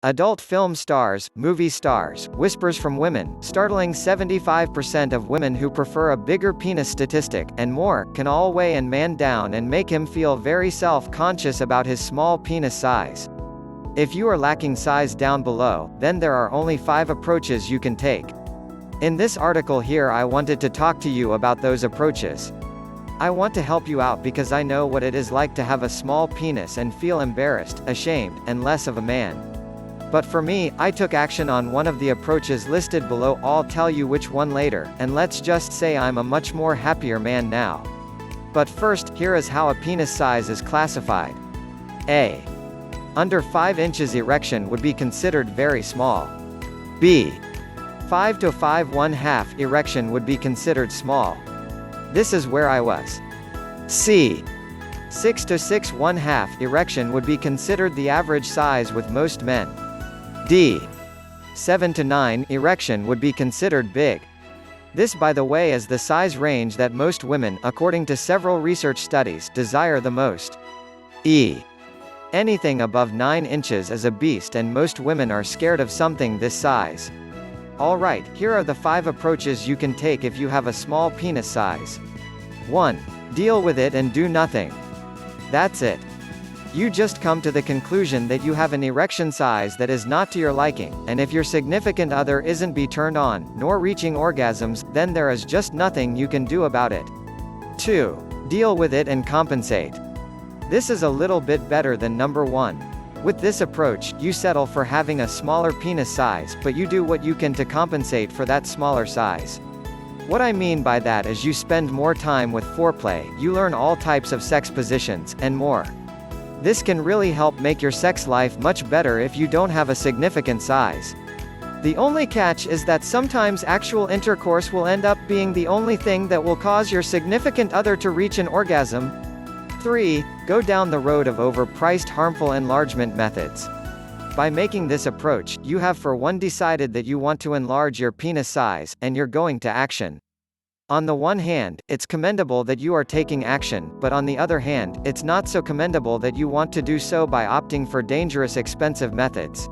Adult film stars, movie stars, whispers from women, startling 75% of women who prefer a bigger penis statistic, and more, can all weigh a man down and make him feel very self-conscious about his small penis size. If you are lacking size down below, then there are only 5 approaches you can take. In this article here I wanted to talk to you about those approaches. I want to help you out because I know what it is like to have a small penis and feel embarrassed, ashamed, and less of a man. But for me, I took action on one of the approaches listed below. I'll tell you which one later, and let's just say I'm a much more happier man now. But first, here is how a penis size is classified. A. Under 5 inches erection would be considered very small. B. 5 to 5.5 erection would be considered small. This is where I was. C. 6 to 6.5 erection would be considered the average size with most men. D. 7 to 9 erection would be considered big. This, by the way, is the size range that most women, according to several research studies, desire the most. E. Anything above 9 inches is a beast and most women are scared of something this size. Alright, here are the 5 approaches you can take if you have a small penis size. 1. Deal with it and do nothing. That's it. You just come to the conclusion that you have an erection size that is not to your liking, and if your significant other isn't be turned on, nor reaching orgasms, then there is just nothing you can do about it. 2. Deal with it and compensate. This is a little bit better than number 1. With this approach, you settle for having a smaller penis size, but you do what you can to compensate for that smaller size. What I mean by that is you spend more time with foreplay, you learn all types of sex positions, and more. This can really help make your sex life much better if you don't have a significant size. The only catch is that sometimes actual intercourse will end up being the only thing that will cause your significant other to reach an orgasm. 3. Go down the road of overpriced harmful enlargement methods. By making this approach, you have for one decided that you want to enlarge your penis size, and you're going to action. On the one hand, it's commendable that you are taking action, but on the other hand, it's not so commendable that you want to do so by opting for dangerous expensive methods.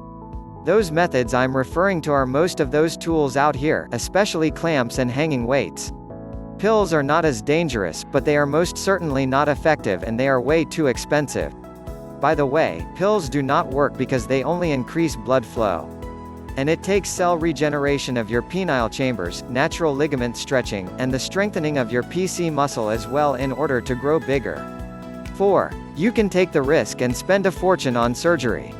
Those methods I'm referring to are most of those tools out here, especially clamps and hanging weights. Pills are not as dangerous, but they are most certainly not effective and they are way too expensive. By the way, pills do not work because they only increase blood flow. And it takes cell regeneration of your penile chambers, natural ligament stretching, and the strengthening of your PC muscle as well in order to grow bigger. 4. You can take the risk and spend a fortune on surgery.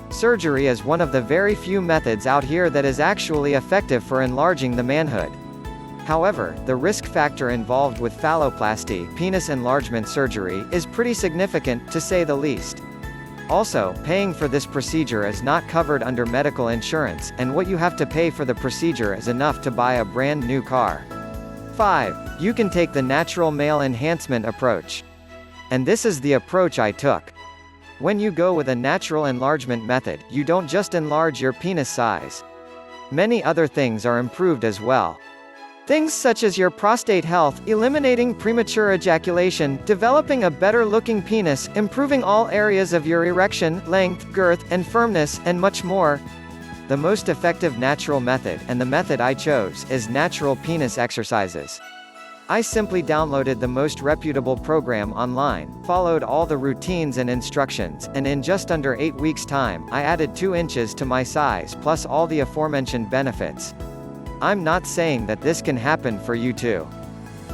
Surgery is one of the very few methods out here that is actually effective for enlarging the manhood. However, the risk factor involved with phalloplasty, penis enlargement surgery, is pretty significant, to say the least. Also, paying for this procedure is not covered under medical insurance, and what you have to pay for the procedure is enough to buy a brand new car. 5. You can take the natural male enhancement approach. And this is the approach I took. When you go with a natural enlargement method, you don't just enlarge your penis size. Many other things are improved as well. Things such as your prostate health, eliminating premature ejaculation, developing a better-looking penis, improving all areas of your erection, length, girth, and firmness, and much more. The most effective natural method, and the method I chose, is natural penis exercises. I simply downloaded the most reputable program online, followed all the routines and instructions, and in just under 8 weeks' time, I added 2 inches to my size plus all the aforementioned benefits. I'm not saying that this can happen for you too.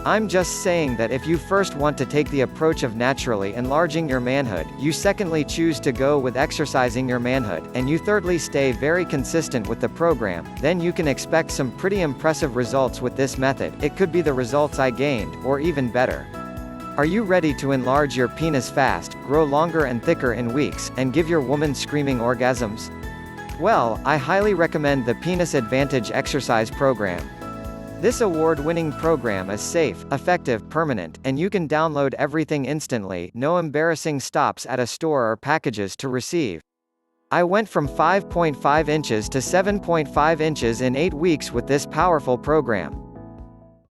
I'm just saying that if you first want to take the approach of naturally enlarging your manhood, you secondly choose to go with exercising your manhood, and you thirdly stay very consistent with the program, then you can expect some pretty impressive results with this method. It could be the results I gained, or even better. Are you ready to enlarge your penis fast, grow longer and thicker in weeks, and give your woman screaming orgasms? Well, I highly recommend the Penis Advantage Exercise Program. This award-winning program is safe, effective, permanent, and you can download everything instantly, no embarrassing stops at a store or packages to receive. I went from 5.5 inches to 7.5 inches in 8 weeks with this powerful program.